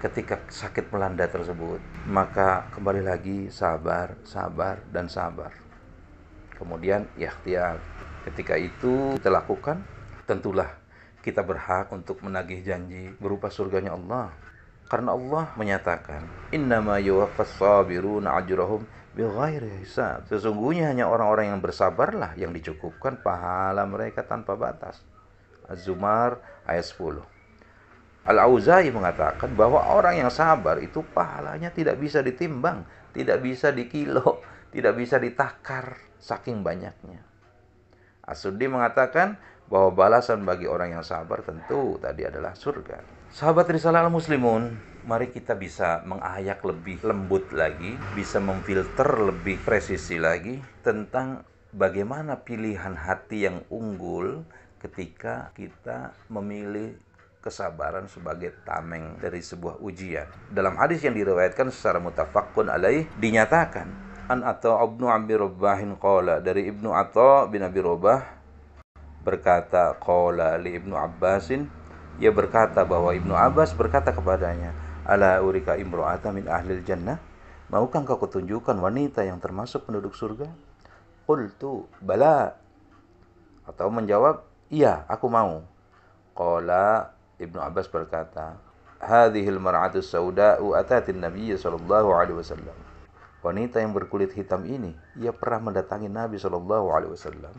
ketika sakit melanda tersebut, maka kembali lagi sabar, sabar, dan sabar. Kemudian ikhtiar. Ketika itu kita lakukan, tentulah kita berhak untuk menagih janji berupa surganya Allah. Karena Allah menyatakan, innama yuwaffas sabiruna ajrahum bighairi hisab. Sesungguhnya hanya orang-orang yang bersabarlah yang dicukupkan pahala mereka tanpa batas. Az-Zumar ayat 10. Al-Auza'i mengatakan bahwa orang yang sabar itu pahalanya tidak bisa ditimbang, tidak bisa dikilo, tidak bisa ditakar saking banyaknya. As-Suddi mengatakan bahwa balasan bagi orang yang sabar tentu tadi adalah surga. Sahabat Risalah Al-Muslimun, mari kita bisa mengayak lebih lembut lagi, bisa memfilter lebih presisi lagi tentang bagaimana pilihan hati yang unggul ketika kita memilih kesabaran sebagai tameng dari sebuah ujian. Dalam hadis yang diriwayatkan secara muttafaqun alaih dinyatakan an Atha bin Abi Rabahin qala, dari Ibnu Atha bin Abi Rabah berkata, qala li Ibnu Abbasin, ia berkata bahwa Ibnu Abbas berkata kepadanya, ala urika imra'ata min ahlil jannah, maukah engkau kutunjukkan wanita yang termasuk penduduk surga? Qultu bala, atau menjawab, iya aku mau. Qala, Ibnu Abbas berkata, hadhil mar'atu sauda'u atatin nabiyya sallallahu alaihi wasallam. Wanita yang berkulit hitam ini, ia pernah mendatangi Nabi sallallahu alaihi wasallam.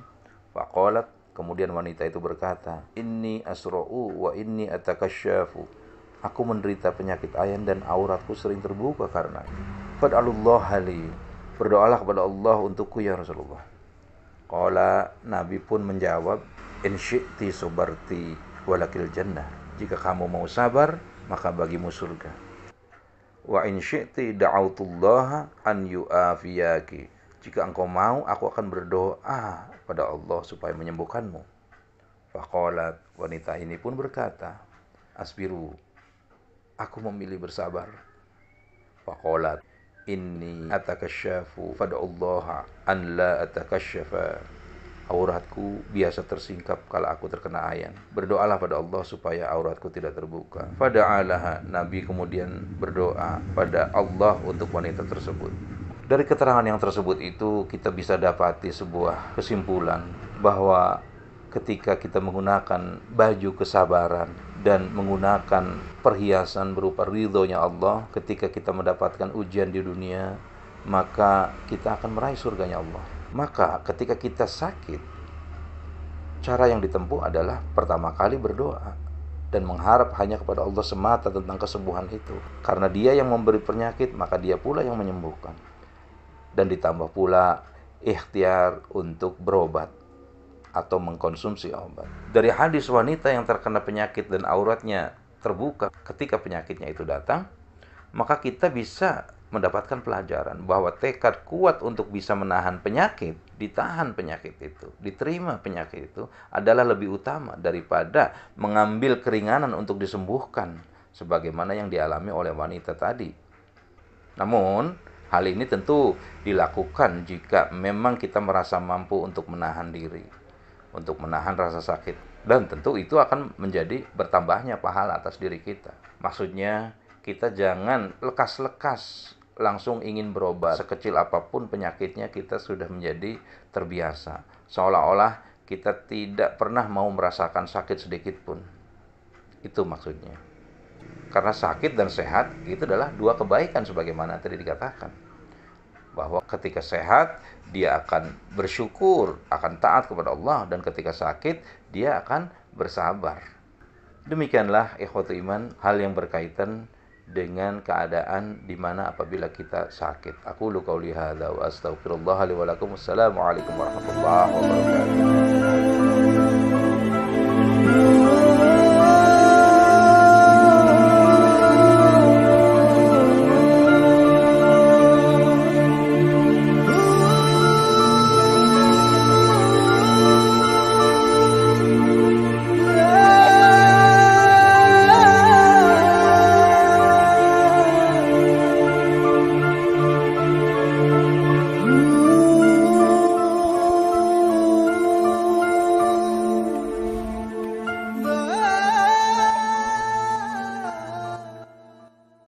Faqalat, kemudian wanita itu berkata, inni asra'u wa inni atakasyafu. Aku menderita penyakit ayan dan auratku sering terbuka karena. Fad'alullah li, berdoalah kepada Allah untukku ya Rasulullah. Qala, Nabi pun menjawab, in syi'ti subarti walakil jannah. Jika kamu mau sabar, maka bagimu surga. Wa in syi'ti da'autullaha an yu'afiyaki. Jika engkau mau, aku akan berdoa pada Allah supaya menyembuhkanmu. Faqalat, wanita ini pun berkata, asbiru, aku memilih bersabar. Faqalat, inni atakasyafu fad'ullaha an la atakasyafa. Auratku biasa tersingkap kalau aku terkena ayan. Berdoalah pada Allah supaya auratku tidak terbuka. Fada'alaha, Nabi kemudian berdoa pada Allah untuk wanita tersebut. Dari keterangan yang tersebut itu kita bisa dapati sebuah kesimpulan bahwa ketika kita menggunakan baju kesabaran dan menggunakan perhiasan berupa ridhonya Allah, ketika kita mendapatkan ujian di dunia, maka kita akan meraih surganya Allah. Maka ketika kita sakit, cara yang ditempuh adalah pertama kali berdoa dan mengharap hanya kepada Allah semata tentang kesembuhan itu. Karena Dia yang memberi penyakit, maka Dia pula yang menyembuhkan. Dan ditambah pula ikhtiar untuk berobat atau mengkonsumsi obat. Dari hadis wanita yang terkena penyakit dan auratnya terbuka ketika penyakitnya itu datang, maka kita bisa mendapatkan pelajaran bahwa tekad kuat untuk bisa menahan penyakit, ditahan penyakit itu, diterima penyakit itu adalah lebih utama daripada mengambil keringanan untuk disembuhkan sebagaimana yang dialami oleh wanita tadi. Namun, hal ini tentu dilakukan jika memang kita merasa mampu untuk menahan diri, untuk menahan rasa sakit. Dan tentu itu akan menjadi bertambahnya pahala atas diri kita. Maksudnya, kita jangan lekas-lekas langsung ingin berobat. Sekecil apapun penyakitnya kita sudah menjadi terbiasa. Seolah-olah kita tidak pernah mau merasakan sakit sedikit pun. Itu maksudnya. Karena sakit dan sehat itu adalah dua kebaikan sebagaimana tadi dikatakan. Bahwa ketika sehat dia akan bersyukur, akan taat kepada Allah, dan ketika sakit dia akan bersabar. Demikianlah ikhwatu iman hal yang berkaitan dengan keadaan di mana apabila kita sakit. Aqulu qauli hadza wa astaghfirullah li wa lakum. Assalamualaikum warahmatullahi wabarakatuh.